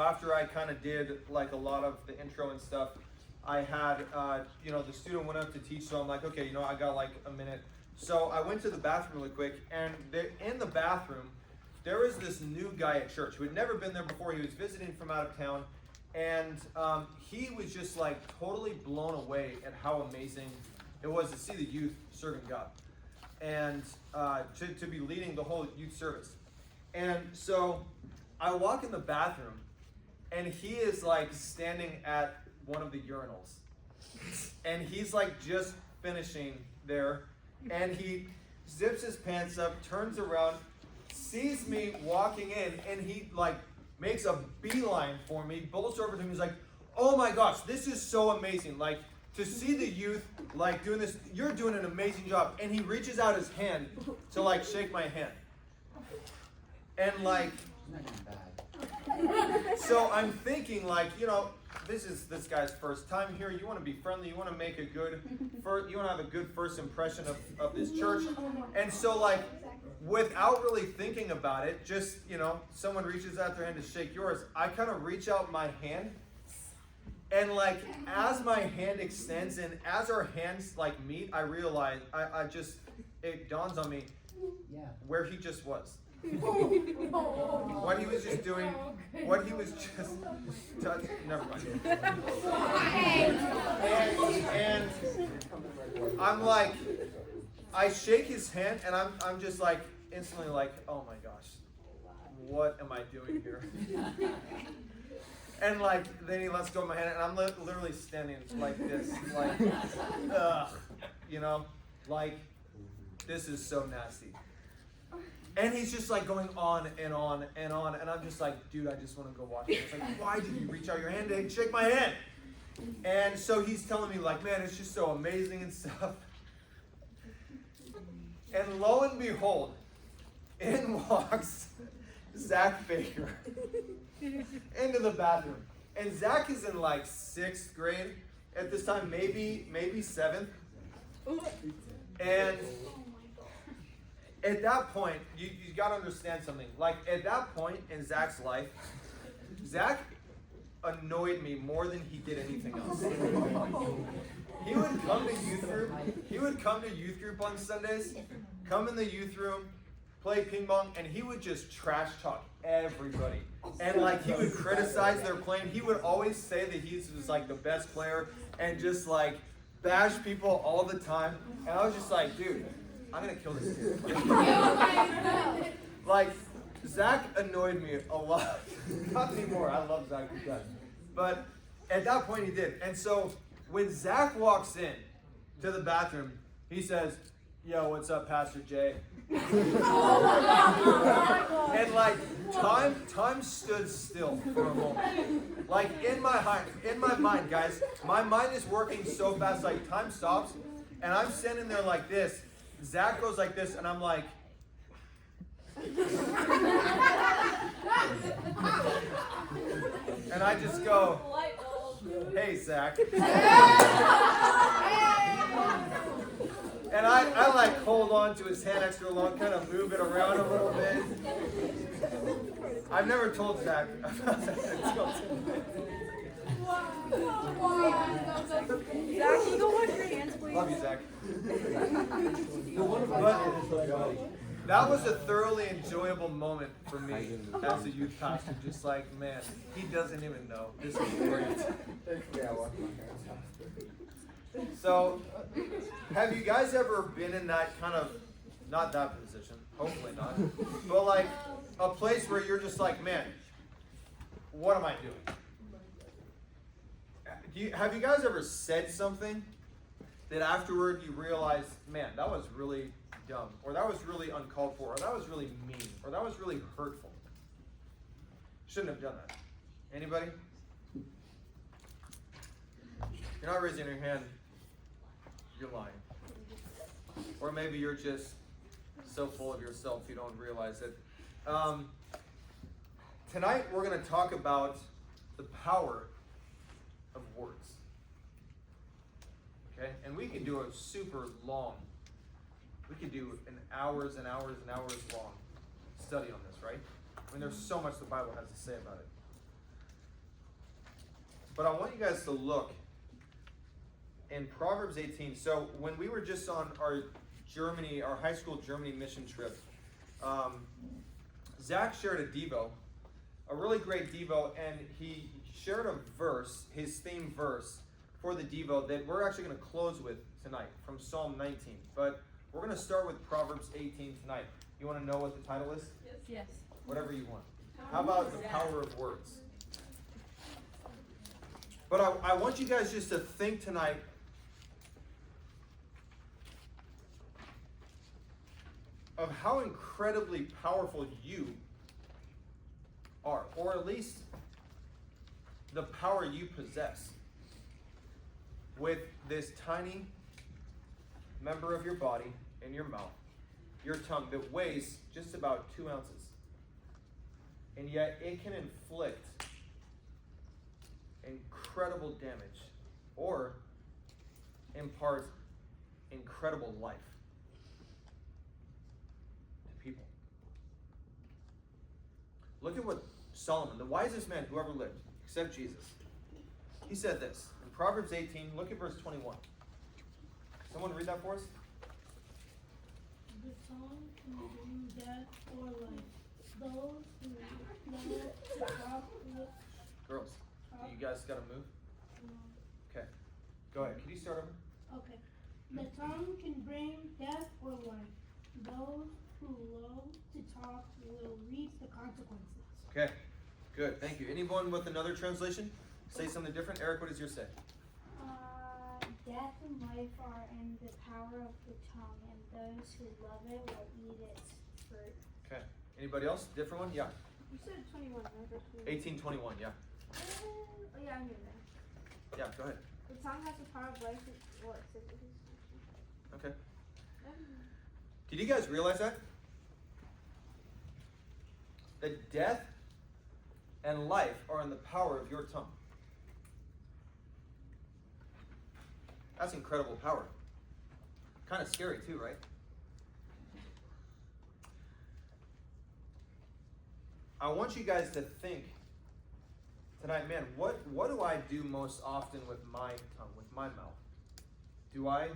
After I kind of did like a lot of the intro and stuff, I had, the student went up to teach, so I'm like, okay, I got like a minute. So I went to the bathroom really quick, and in the bathroom, there was this new guy at church who had never been there before. He was visiting from out of town, and he was just like totally blown away at how amazing it was to see the youth serving God, and to be leading the whole youth service. And so I walk in the bathroom, and he is like standing at one of the urinals, and he's like just finishing there, and he zips his pants up, turns around, sees me walking in, and he like makes a beeline for me, bolts over to me. He's like, oh my gosh, this is so amazing. Like, to see the youth like doing this, you're doing an amazing job. And he reaches out his hand to like shake my hand. And like, so I'm thinking like, this is this guy's first time here. You want to be friendly. You want to make you want to have a good first impression of this church. And so like, without really thinking about it, just, someone reaches out their hand to shake yours. I kind of reach out my hand, and like, as my hand extends and as our hands like meet, I realize, it dawns on me where he just was. What he was just doing, what he was just touching, never mind. And I'm like, I shake his hand, and I'm just like, instantly like, oh my gosh, what am I doing here? And like, then he lets go of my hand, and I'm literally standing like this, like, like, this is so nasty. And he's just like going on and on and on, and I'm just like, dude, I just want to go watch it. It's like, why did you reach out your hand and shake my hand? And so he's telling me like, man, it's just so amazing and stuff. And lo and behold, in walks Zach Baker into the bathroom. And Zach is in like 6th grade at this time, maybe 7th. And at that point, you got to understand something. Like, at that point in Zach's life, Zach annoyed me more than he did anything else. He would come to youth group. He would come to youth group on Sundays, come in the youth room, play ping pong, and he would just trash talk everybody. And like, he would criticize their playing. He would always say that he was like the best player, and just like bash people all the time. And I was just like, dude, I'm gonna kill this kid. Like, Zach annoyed me a lot. Not anymore. I love Zach to death. But at that point he did. And so when Zach walks in to the bathroom, he says, yo, what's up, Pastor Jay? And like, time stood still for a moment. Like, in my mind, guys, my mind is working so fast, like time stops, and I'm standing there like this. Zach goes like this, and I'm like, and I just go, hey, Zach. And I like hold on to his hand extra long, kind of move it around a little bit. I've never told Zach about that until today. Zach, can you go wash your hands, please? Love you, Zach. But that was a thoroughly enjoyable moment for me as a youth pastor. Just like, man, he doesn't even know. This is great. So, have you guys ever been in that kind of, not that position, hopefully not, but like a place where you're just like, man, what am I doing? Have you guys ever said something that afterward you realize, man, that was really dumb, or that was really uncalled for, or that was really mean, or that was really hurtful? Shouldn't have done that. Anybody? You're not raising your hand, you're lying. Or maybe you're just so full of yourself you don't realize it. Tonight we're going to talk about the power of words. Okay? And we can do a super long, we could do an hours and hours and hours long study on this, right? I mean, there's so much the Bible has to say about it. But I want you guys to look in Proverbs 18. So when we were just on our high school Germany mission trip, Zach shared a Devo, a really great Devo, and he shared a verse, his theme verse for the Devo that we're actually going to close with tonight from Psalm 19. But we're going to start with Proverbs 18 tonight. You want to know what the title is? Yes. Whatever you want. How about the power of words? But I want you guys just to think tonight of how incredibly powerful you are, or at least the power you possess with this tiny member of your body in your mouth, your tongue, that weighs just about 2 ounces. And yet it can inflict incredible damage or impart incredible life to people. Look at what Solomon, the wisest man who ever lived, except Jesus, he said this in Proverbs 18. Look at verse 21. Someone read that for us? The tongue can bring death or life. Those who know to talk with Girls, you guys got to move? Okay. Go ahead. Can you start over? Okay. The tongue can bring death or life. Those who love to talk will reap the consequences. Okay. Good. Thank you. Anyone with another translation? Say something different. Eric, what does yours say? Death and life are in the power of the tongue, and those who love it will eat its fruit. Okay. Anybody else? Different one? Yeah. You said 21, right? 1821. Yeah. Oh yeah, I knew that. Yeah. Go ahead. The tongue has the power of life. What? Okay. Did you guys realize that? That death and life are in the power of your tongue. That's incredible power. Kind of scary too, right? I want you guys to think tonight, man, what do I do most often with my tongue, with my mouth? Do I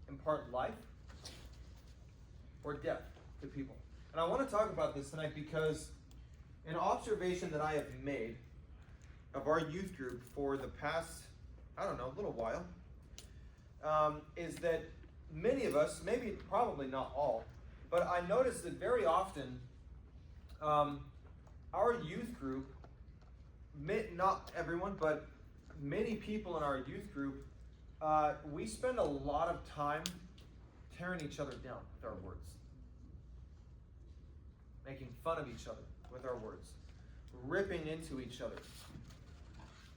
impart life or death to people? And I want to talk about this tonight because an observation that I have made of our youth group for the past, I don't know, a little while, is that many of us, maybe probably not all, but I noticed that very often our youth group, not everyone, but many people in our youth group, we spend a lot of time tearing each other down with our words, making fun of each other with our words, ripping into each other,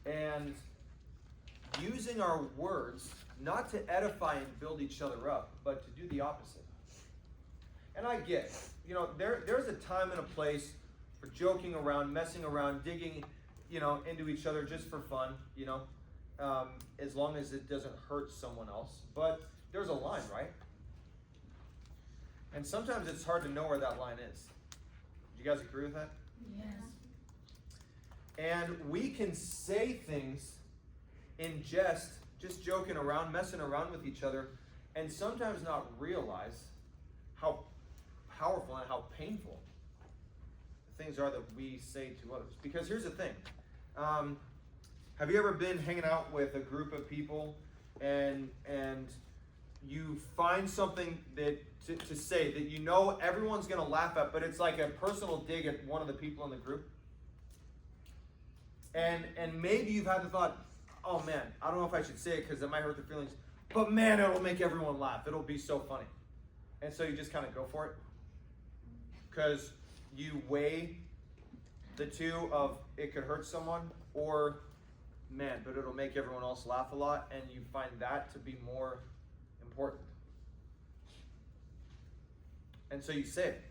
and using our words not to edify and build each other up, but to do the opposite. And I get, there's a time and a place for joking around, messing around, digging, into each other just for fun, as long as it doesn't hurt someone else. But there's a line, right? And sometimes it's hard to know where that line is. Do you guys agree with that? Yes. And we can say things in jest, just joking around, messing around with each other, and sometimes not realize how powerful and how painful the things are that we say to others. Because here's the thing. Have you ever been hanging out with a group of people and you find something that to say that everyone's going to laugh at, but it's like a personal dig at one of the people in the group? And maybe you've had the thought, oh man, I don't know if I should say it because it might hurt their feelings, but man, it'll make everyone laugh. It'll be so funny. And so you just kind of go for it. Because you weigh the two of it could hurt someone, or man, but it'll make everyone else laugh a lot, and you find that to be more important. And so you say it.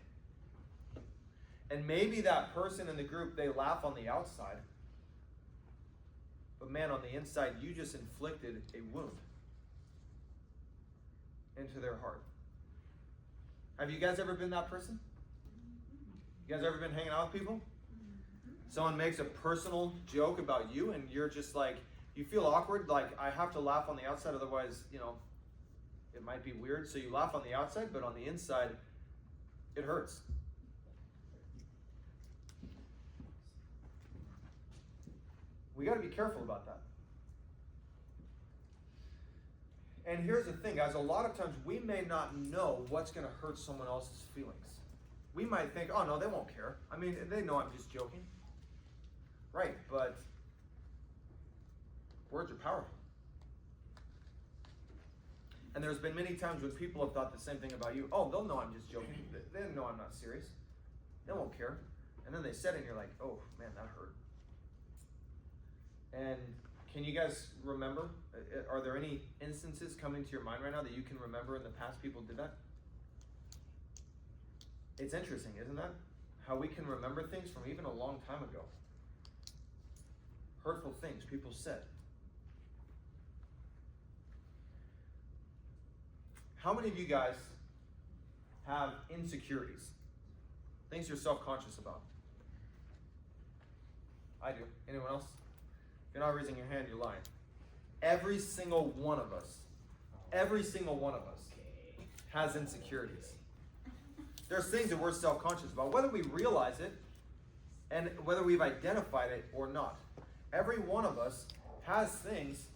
And maybe that person in the group, they laugh on the outside, but man, on the inside, you just inflicted a wound into their heart. Have you guys ever been that person? You guys ever been hanging out with people? Someone makes a personal joke about you and you're just like, you feel awkward, like I have to laugh on the outside, otherwise, it might be weird. So you laugh on the outside, but on the inside, it hurts. We got to be careful about that. And here's the thing, guys, a lot of times we may not know what's going to hurt someone else's feelings. We might think, oh no, they won't care. I mean, they know I'm just joking. Right, but words are powerful. And there's been many times when people have thought the same thing about you. Oh, they'll know I'm just joking. They know I'm not serious. They won't care. And then they said it and you're like, oh man, that hurt. And can you guys remember, are there any instances coming to your mind right now that you can remember in the past people did that? It's interesting, isn't that? How we can remember things from even a long time ago. Hurtful things people said. How many of you guys have insecurities? Things you're self-conscious about? I do. Anyone else? If you're not raising your hand, you're lying. Every single one of us has insecurities. There's things that we're self-conscious about, whether we realize it and whether we've identified it or not. Every one of us has things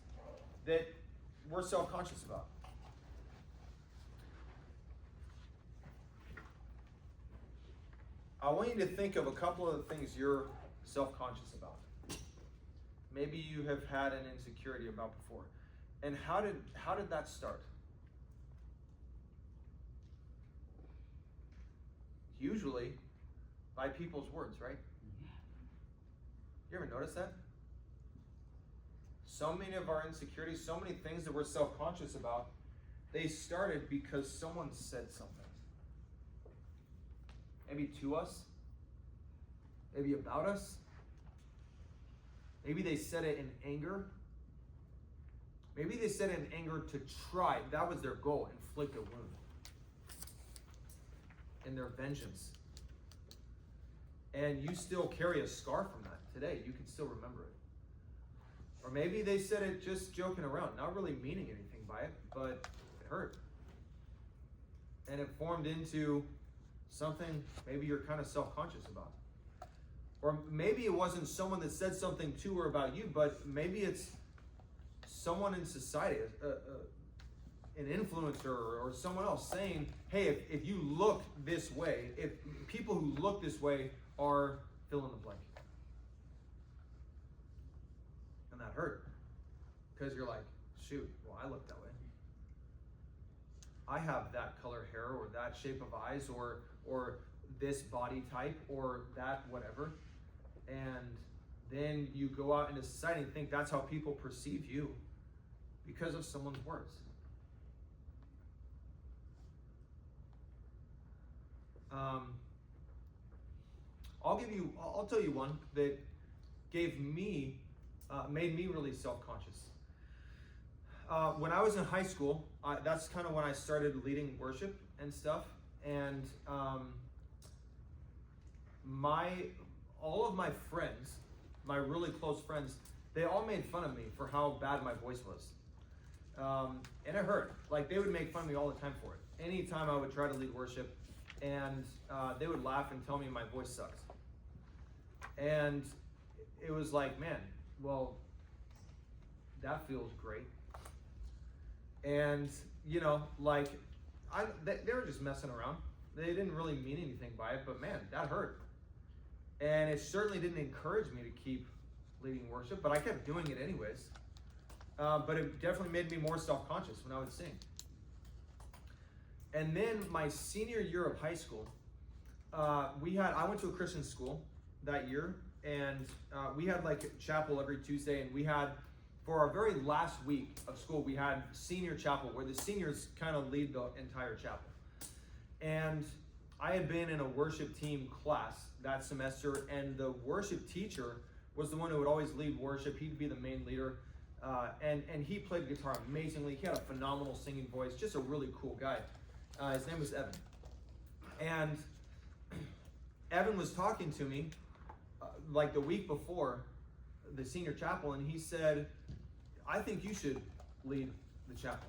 that we're self-conscious about. I want you to think of a couple of the things you're self-conscious about. Maybe you have had an insecurity about before. And how did that start? Usually by people's words, right? You ever notice that? So many of our insecurities, so many things that we're self-conscious about, they started because someone said something. Maybe to us, maybe about us. Maybe they said it in anger. Maybe they said it in anger to try, that was their goal, inflict a wound. In their vengeance. And you still carry a scar from that today. You can still remember it. Or maybe they said it just joking around, not really meaning anything by it, but it hurt. And it formed into something maybe you're kind of self-conscious about. Or maybe it wasn't someone that said something to or about you, but maybe it's someone in society, an influencer or someone else saying, hey, if you look this way, if people who look this way are fill in the blank. And that hurt. Because you're like, shoot, well, I look that way. I have that color hair or that shape of eyes or this body type or that whatever. And then you go out into society and think that's how people perceive you because of someone's words. I'll tell you one that made me really self-conscious. When I was in high school, that's kind of when I started leading worship and stuff. And all of my friends, my really close friends, they all made fun of me for how bad my voice was. And it hurt. Like, they would make fun of me all the time for it. Anytime I would try to lead worship, and they would laugh and tell me my voice sucks. And it was like, man, well, that feels great. And, they were just messing around. They didn't really mean anything by it, but man, that hurt. And it certainly didn't encourage me to keep leading worship, but I kept doing it anyways. But it definitely made me more self-conscious when I would sing. And then my senior year of high school, I went to a Christian school that year, and we had like chapel every Tuesday, and we had, for our very last week of school, we had senior chapel where the seniors kind of lead the entire chapel. And I had been in a worship team class that semester, and the worship teacher was the one who would always lead worship. He'd be the main leader, and he played guitar amazingly. He had a phenomenal singing voice, just a really cool guy. His name was Evan. And Evan was talking to me like the week before the senior chapel, and he said, I think you should lead the chapel.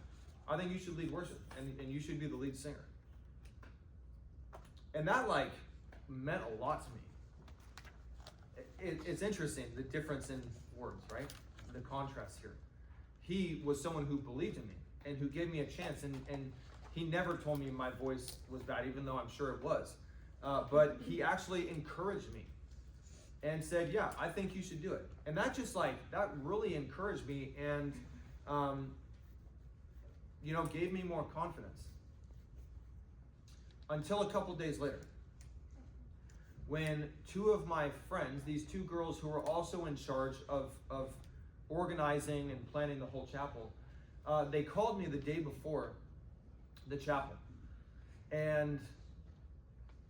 I think you should lead worship, and you should be the lead singer. And that like meant a lot to me. It's interesting, the difference in words, right? The contrast here. He was someone who believed in me and who gave me a chance, and he never told me my voice was bad, even though I'm sure it was. But he actually encouraged me and said, yeah, I think you should do it. And that just like, that really encouraged me and, gave me more confidence. Until a couple days later, when two of my friends, these two girls who were also in charge of organizing and planning the whole chapel, they called me the day before the chapel. And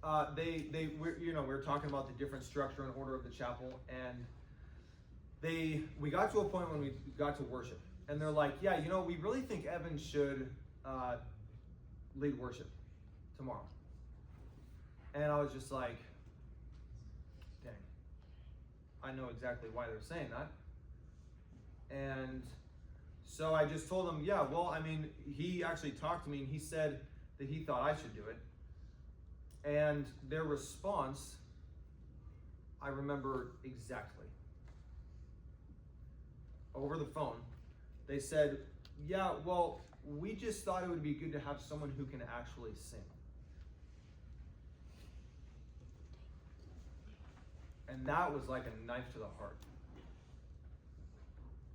we were talking about the different structure and order of the chapel, and we got to a point when we got to worship, and they're like, yeah, we really think Evan should lead worship tomorrow. And I was just like, dang, I know exactly why they're saying that. And so I just told him, yeah, well, I mean, he actually talked to me and he said that he thought I should do it. And their response, I remember exactly. Over the phone, they said, yeah, well, we just thought it would be good to have someone who can actually sing. And that was like a knife to the heart.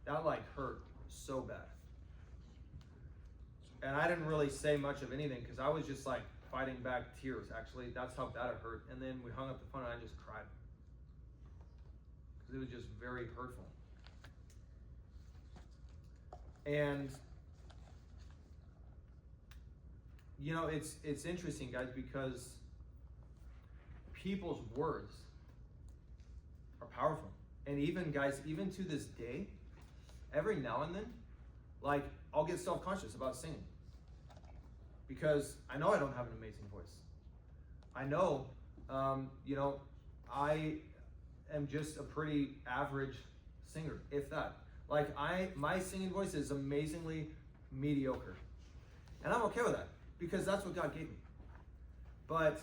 That like hurt so bad. And I didn't really say much of anything because I was just like fighting back tears. Actually, that's how bad it hurt. And then we hung up the phone and I just cried. Because it was just very hurtful. And it's interesting, guys, because people's words are powerful. And even, guys, even to this day, every now and then, like, I'll get self-conscious about singing. Because I know I don't have an amazing voice. I know, I am just a pretty average singer, if that. Like, my singing voice is amazingly mediocre. And I'm okay with that, because that's what God gave me. But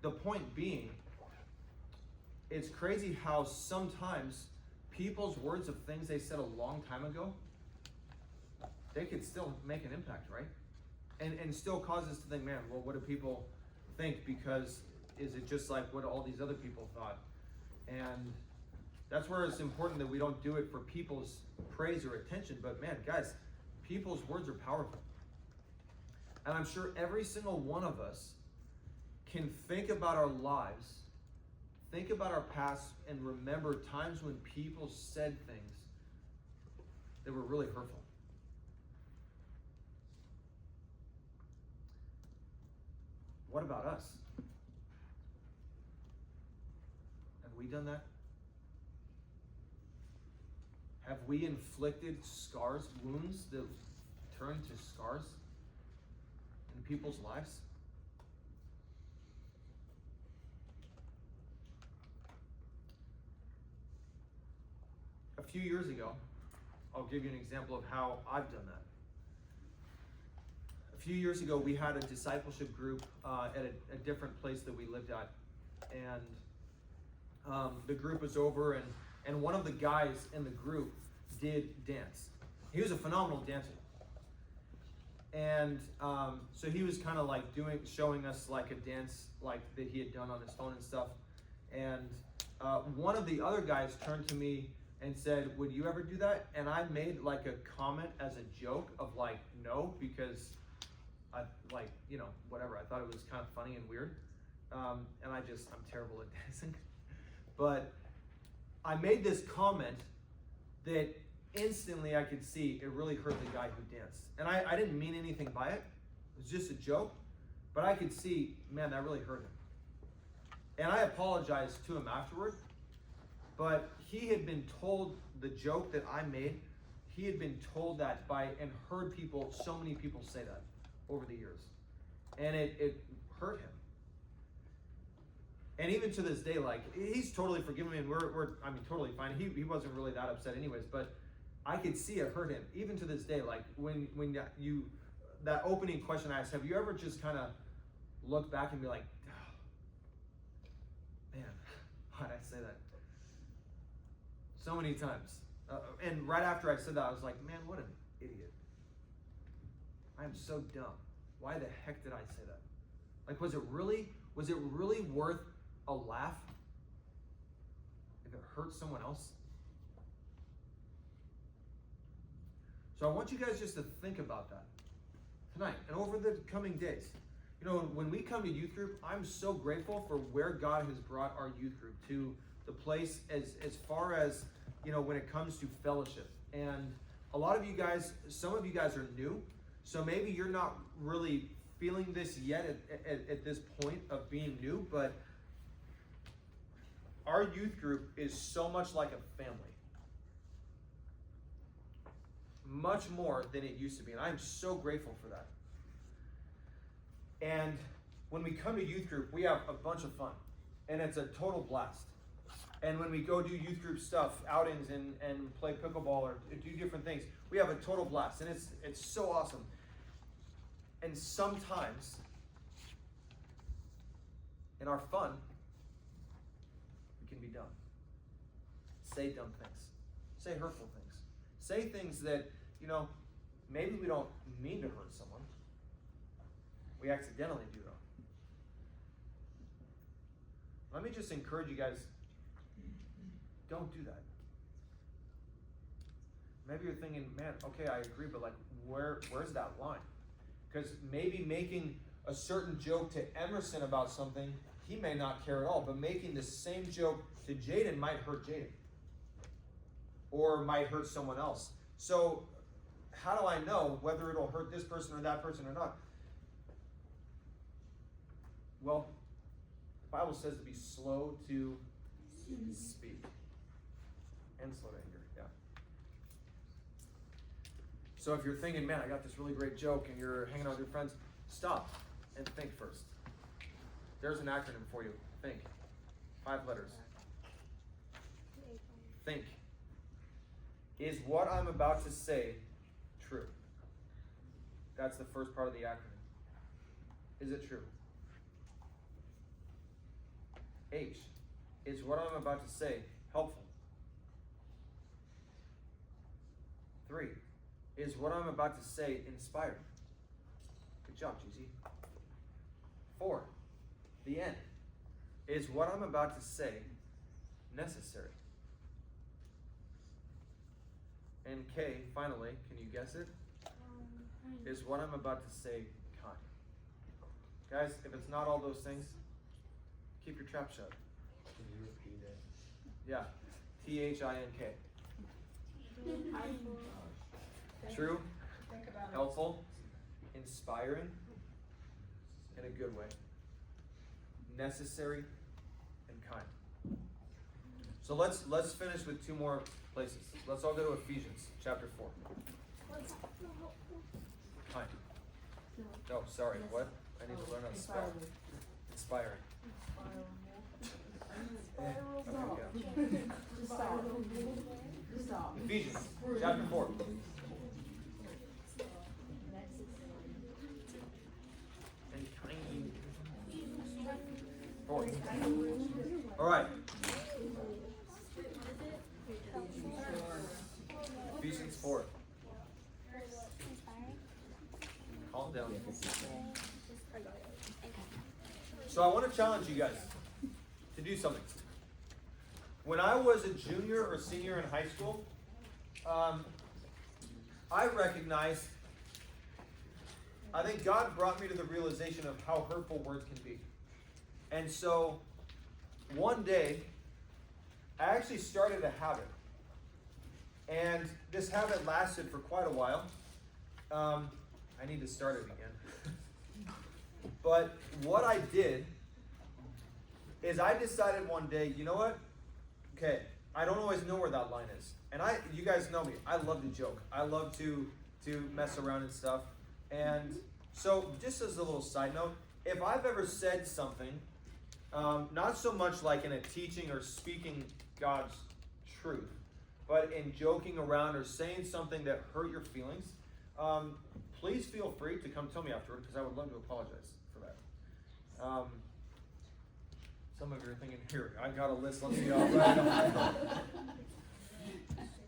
the point being, it's crazy how sometimes people's words of things they said a long time ago, they could still make an impact, right? And still cause us to think, man, well, what do people think? Because is it just like what all these other people thought? And that's where it's important that we don't do it for people's praise or attention. But man, guys, people's words are powerful. And I'm sure every single one of us can think about our lives, think about our past, and remember times when people said things that were really hurtful. What about us? Have we done that? Have we inflicted scars, wounds that turn to scars in people's lives? A few years ago, I'll give you an example of how I've done that. A few years ago, we had a discipleship group at a different place that we lived at, and the group was over, and one of the guys in the group did dance. He was a phenomenal dancer, and so he was kind of like showing us like a dance like that he had done on his phone and stuff. And one of the other guys turned to me and said, "Would you ever do that?" And I made like a comment as a joke of like, no, because I like, whatever. I thought it was kind of funny and weird. And I'm terrible at dancing. But I made this comment that instantly I could see it really hurt the guy who danced. And I didn't mean anything by it. It was just a joke. But I could see, man, that really hurt him. And I apologized to him afterward. But he had been told the joke that I made, he had been told that and heard so many people say that over the years. And it hurt him. And even to this day, like, he's totally forgiven me, and we're I mean, totally fine. He wasn't really that upset anyways, but I could see it hurt him. Even to this day, like, when that opening question I asked, have you ever just kind of look back and be like, oh, man, why'd I say that? So many times. And right after I said that, I was like, man, what an idiot. I am so dumb. Why the heck did I say that? Like, was it really worth a laugh if it hurt someone else? So I want you guys just to think about that tonight and over the coming days. You know, when we come to youth group, I'm so grateful for where God has brought our youth group to the place as far as, you know, when it comes to fellowship. And a lot of you guys, some of you guys are new, so maybe you're not really feeling this yet at this point of being new, but our youth group is so much like a family. Much more than it used to be, and I'm so grateful for that. And when we come to youth group, we have a bunch of fun, and it's a total blast. And when we go do youth group stuff, outings, and play pickleball or do different things, we have a total blast, and it's so awesome. And sometimes, in our fun, we can be dumb. Say dumb things. Say hurtful things. Say things that, you know, maybe we don't mean to hurt someone. We accidentally do, though. Let me just encourage you guys, don't do that. Maybe you're thinking, man, okay, I agree, but like, where's that line? Because maybe making a certain joke to Emerson about something, he may not care at all, but making the same joke to Jaden might hurt Jaden. Or might hurt someone else. So, how do I know whether it'll hurt this person or that person or not? Well, the Bible says to be slow to speak. And slow to anger, yeah. So if you're thinking, man, I got this really great joke, and you're hanging out with your friends, stop and think first. There's an acronym for you. Think. 5 letters. Think. Is what I'm about to say true? That's the first part of the acronym. Is it true? H. Is what I'm about to say helpful? 3. Is what I'm about to say inspiring? Good job, GZ. 4. The end. Is what I'm about to say necessary? And K, finally, can you guess it? Is what I'm about to say kind? Guys, if it's not all those things, keep your trap shut. Can you repeat it? Yeah. THINK. True, helpful, inspiring, in a good way, necessary, and kind. So let's finish with 2 more places. Let's all go to Ephesians chapter 4. Kind. Oh, sorry, what? I need to learn how to spell. Inspiring. Okay, yeah. Ephesians chapter 4. And kind. 4. All right. Ephesians 4. Calm down. So I want to challenge you guys to do something. When I was a junior or senior in high school, I recognized, I think God brought me to the realization of how hurtful words can be. And so one day, I actually started a habit. And this habit lasted for quite a while. I need to start it again. But what I did is I decided one day, you know what? Okay, I don't always know where that line is. And you guys know me. I love to joke. I love to mess around and stuff. And so just as a little side note, if I've ever said something Not so much like in a teaching or speaking God's truth, but in joking around or saying something that hurt your feelings, please feel free to come tell me afterward, because I would love to apologize for that. Some of you are thinking, here, I got a list, let's see how right.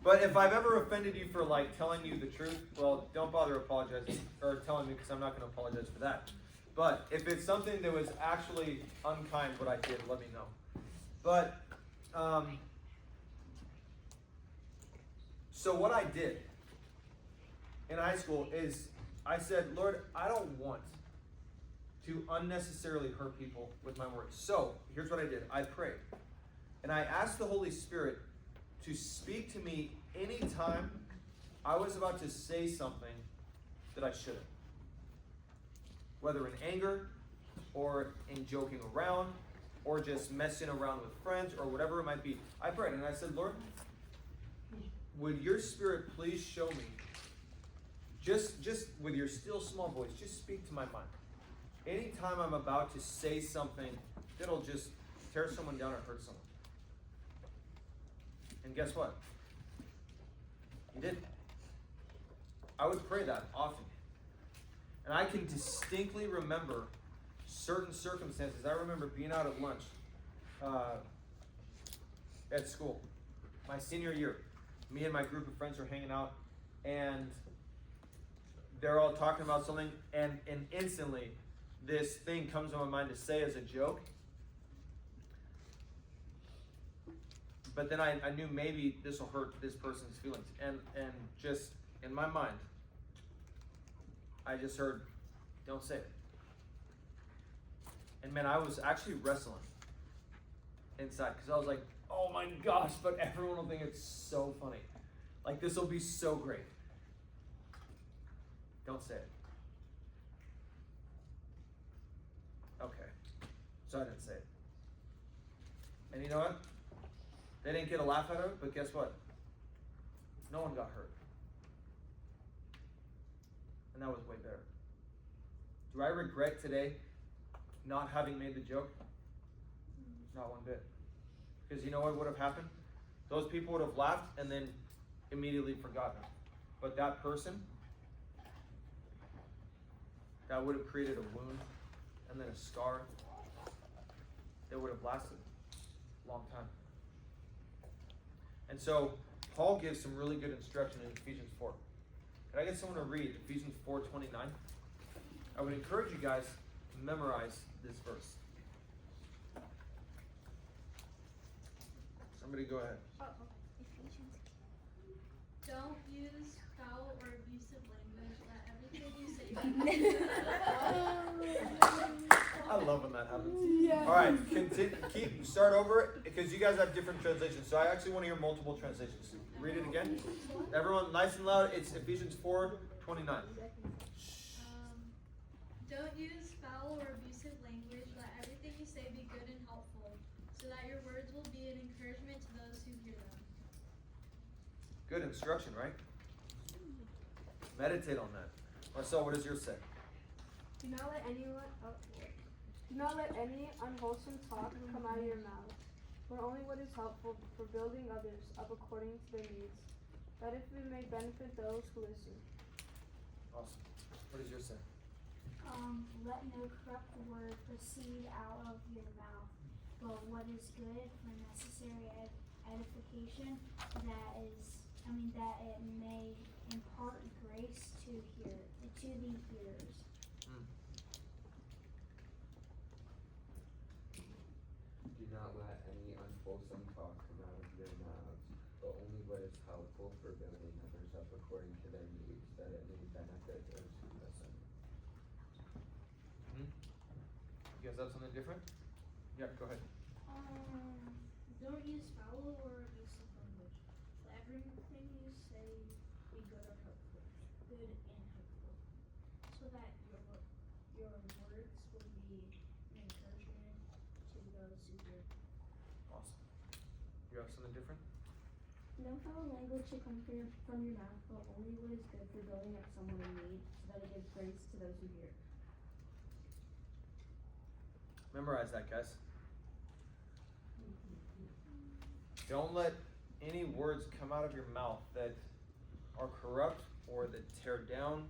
But if I've ever offended you for like telling you the truth, well, don't bother apologizing or telling me, because I'm not going to apologize for that. But if it's something that was actually unkind what I did, let me know. But so what I did in high school is I said, Lord, I don't want to unnecessarily hurt people with my words. So here's what I did. I prayed. And I asked the Holy Spirit to speak to me anytime I was about to say something that I shouldn't. Whether in anger, or in joking around, or just messing around with friends, or whatever it might be. I prayed and I said, Lord, would your Spirit please show me, just with your still small voice, just speak to my mind. Anytime I'm about to say something that'll just tear someone down or hurt someone. And guess what? He did. I would pray that often. And I can distinctly remember certain circumstances. I remember being out at lunch at school, my senior year. Me and my group of friends are hanging out, and they're all talking about something, and instantly this thing comes to my mind to say as a joke. But then I knew maybe this will hurt this person's feelings. And just in my mind, I just heard, don't say it. And man, I was actually wrestling inside, because I was like, oh my gosh, but everyone will think it's so funny. Like, this will be so great. Don't say it. Okay. So I didn't say it. And you know what? They didn't get a laugh out of it, but guess what? No one got hurt. And that was way better. Do I regret today not having made the joke? Not one bit. Because you know what would have happened? Those people would have laughed and then immediately forgotten it. But that person, that would have created a wound and then a scar that would have lasted a long time. And so Paul gives some really good instruction in Ephesians 4. Can I get someone to read Ephesians 4:29? I would encourage you guys to memorize this verse. Somebody go ahead. Don't use foul or abusive language. Let everything you say I love when that happens. Yeah. All right, start over, because you guys have different translations. So I actually want to hear multiple translations. Read it again. Everyone, nice and loud. It's Ephesians 4:29. Don't use foul or abusive language. Let everything you say be good and helpful, so that your words will be an encouragement to those who hear them. Good instruction, right? Meditate on that. Marcel, what does yours say? Do not let any unwholesome talk come out of your mouth, but only what is helpful for building others up according to their needs, that if it may benefit those who listen. Awesome. What does yours say? Let no corrupt word proceed out of your mouth, but what is good for necessary edification, that it may impart grace to the hearers. Do not let any unwholesome talk come out of your mouths, but only what is helpful for building others up according to their needs, that it may benefit those who listen. You guys have something different? Yeah, go ahead. Don't use foul or abusive language. Let everything you say be good and helpful, so that your words will be an encouragement to those who hear. Awesome. You have something different? No foul language should come from your mouth, but only what is good for building up someone in need, so that it gives grace to those who hear. Memorize that, guys. Don't let any words come out of your mouth that are corrupt or that tear down.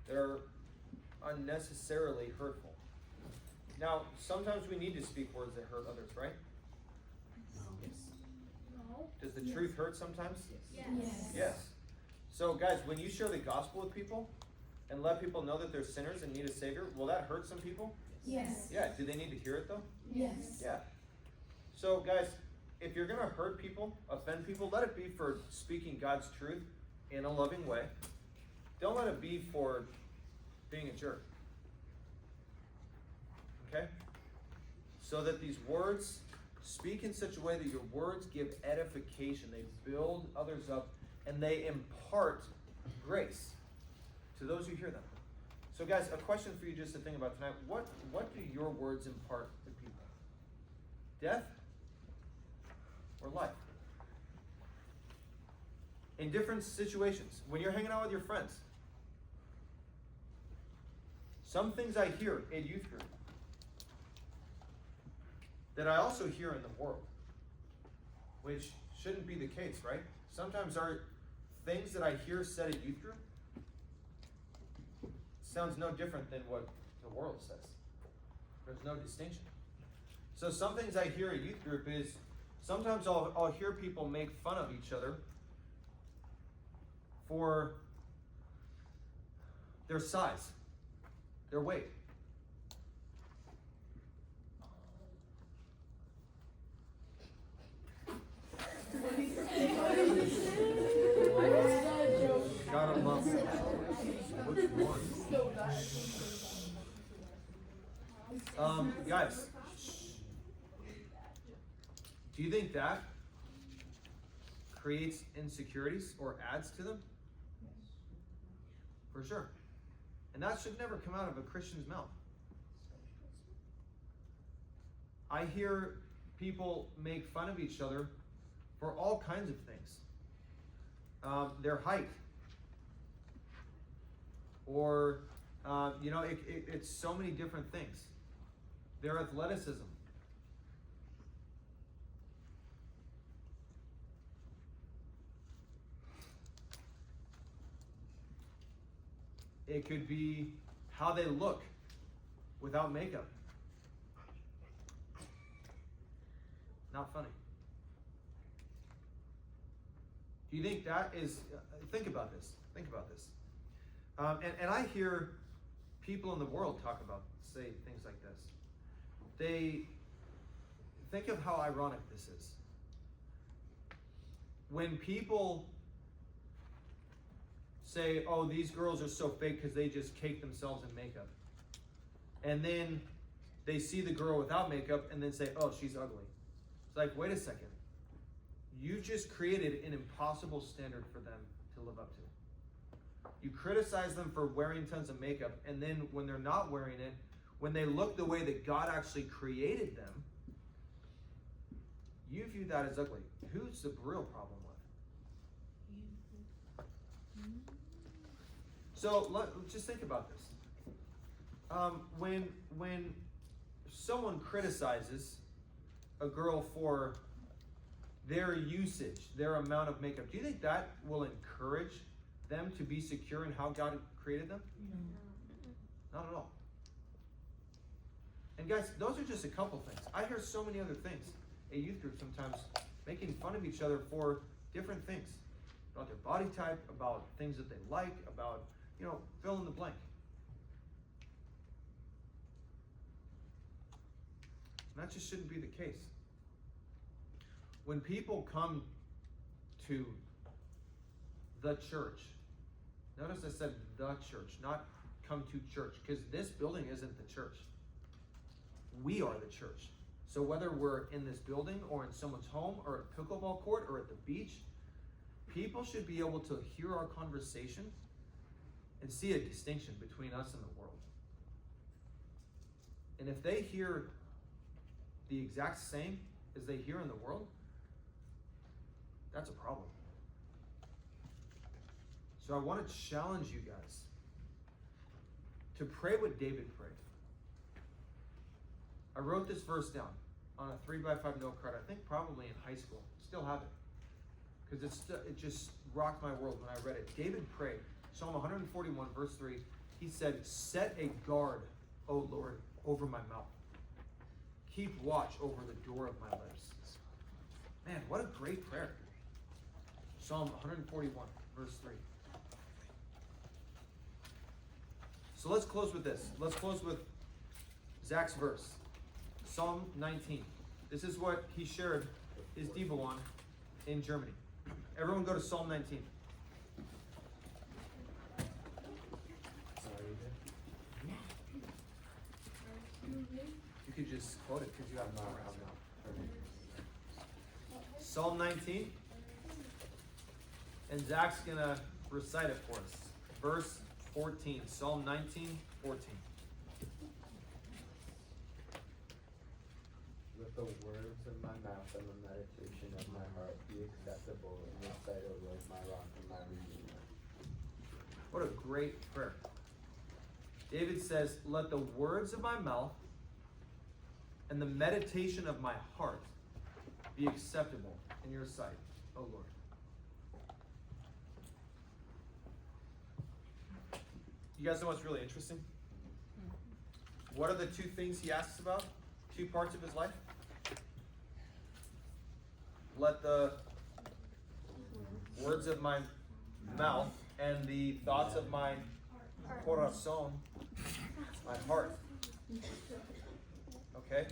They're unnecessarily hurtful. Now, sometimes we need to speak words that hurt others, right? No. Does the truth hurt sometimes? Yes. Yes. So, guys, when you share the gospel with people and let people know that they're sinners and need a savior, will that hurt some people? Yes. Yeah. Do they need to hear it though? Yes. Yeah. So, guys, if you're gonna hurt people, offend people, let it be for speaking God's truth in a loving way. Don't let it be for being a jerk. Okay? So that these words speak in such a way that your words give edification, they build others up, and they impart grace to those who hear them. So guys, a question for you just to think about tonight. What do your words impart to people? Death or life? In different situations, when you're hanging out with your friends, some things I hear in youth group that I also hear in the world, which shouldn't be the case, right? Sometimes our things that I hear said at youth group sounds no different than what the world says. There's no distinction. So some things I hear at youth group is sometimes I'll hear people make fun of each other for their size, their weight. Gotta love it. Which one? Guys, do you think that creates insecurities or adds to them? For sure. And that should never come out of a Christian's mouth. I hear people make fun of each other for all kinds of things. Their height. Or, it's so many different things. Their athleticism. It could be how they look without makeup. Not funny. Do you think that is, think about this. And I hear people in the world say things like this. They think of how ironic this is. When people say, oh, these girls are so fake because they just cake themselves in makeup. And then they see the girl without makeup and then say, oh, she's ugly. It's like, wait a second. You just created an impossible standard for them to live up to. You criticize them for wearing tons of makeup, and then when they're not wearing it, when they look the way that God actually created them, you view that as ugly. Who's the real problem with? So just think about this. When someone criticizes a girl for their usage, their amount of makeup, do you think that will encourage them to be secure in how God created them? No. Not at all. And guys, those are just a couple things. I hear so many other things at youth group sometimes making fun of each other for different things. About their body type, about things that they like, about, fill in the blank. And that just shouldn't be the case. When people come to the church, notice I said the church, not come to church, because this building isn't the church. We are the church. So whether we're in this building or in someone's home or at a pickleball court or at the beach, people should be able to hear our conversation and see a distinction between us and the world. And if they hear the exact same as they hear in the world, that's a problem. So I want to challenge you guys to pray what David prayed. I wrote this verse down. on a 3x5 note card, I think probably in high school. Still have it. Because it just rocked my world when I read it. David prayed, Psalm 141, verse 3, he said, set a guard, O Lord, over my mouth. Keep watch over the door of my lips. Man, what a great prayer. Psalm 141, verse 3. So let's close with this. Let's close with Zach's verse. Psalm 19. This is what he shared his Devo on in Germany. Everyone go to Psalm 19. You could just quote it because you have more around now. Psalm 19. And Zach's going to recite it for us. Verse 14. Psalm 19, 14. Let the words of my mouth and the meditation of my heart be acceptable in your sight, O Lord, my rock and my redeemer. What a great prayer. David says, let the words of my mouth and the meditation of my heart be acceptable in your sight, O Lord. You guys know what's really interesting? What are the two things he asks about? Two parts of his life? Let the words of my mouth and the thoughts of my corazón, my heart. Okay?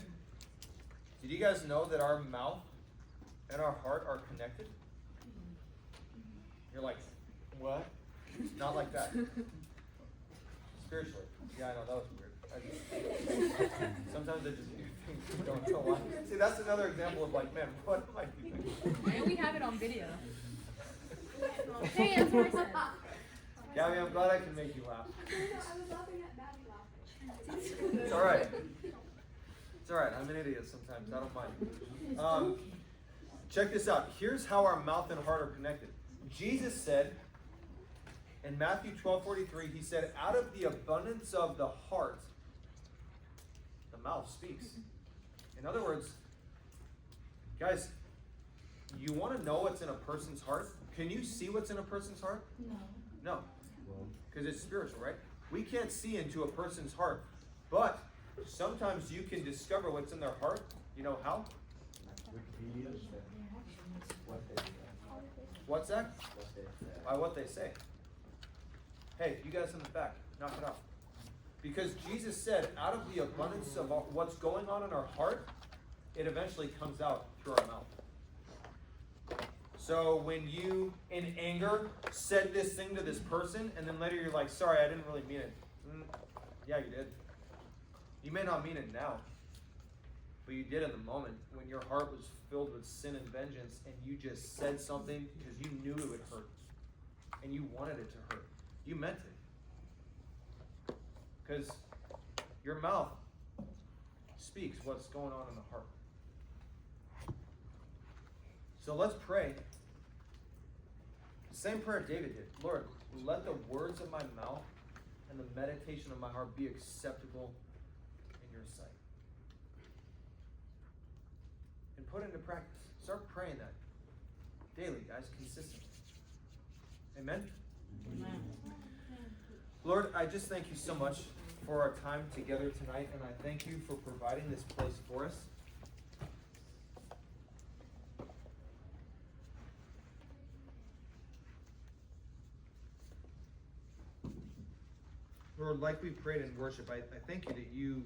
Did you guys know that our mouth and our heart are connected? You're like, what? Not like that. Spiritually. Yeah, I know, that was weird. Sometimes I just do things we don't know why. See, that's another example of like, man, what am I doing? And we have it on video. Hey, that's what I said. Gabby, I'm glad I can make you laugh. I was laughing at Maddie laughing. It's alright. It's alright, I'm an idiot sometimes, I don't mind. Check this out. Here's how our mouth and heart are connected. Jesus said, in Matthew 12:43, he said, out of the abundance of the heart, the mouth speaks. In other words, guys, you want to know what's in a person's heart? Can you see what's in a person's heart? No. Because it's spiritual, right? We can't see into a person's heart. But sometimes you can discover what's in their heart. You know how? Wikipedia says what they say. What's that? What they say. By what they say. Hey, you guys in the back, knock it off. Because Jesus said, out of the abundance of what's going on in our heart, it eventually comes out through our mouth. So when you, in anger, said this thing to this person, and then later you're like, sorry, I didn't really mean it. Yeah, you did. You may not mean it now, but you did in the moment when your heart was filled with sin and vengeance, and you just said something because you knew it would hurt, and you wanted it to hurt. You meant it. Because your mouth speaks what's going on in the heart. So let's pray. Same prayer David did. Lord, let the words of my mouth and the meditation of my heart be acceptable in your sight. And put it into practice. Start praying that daily, guys, consistently. Amen? Amen. Lord, I just thank you so much for our time together tonight, and I thank you for providing this place for us. Lord, like we prayed in worship, I thank you that you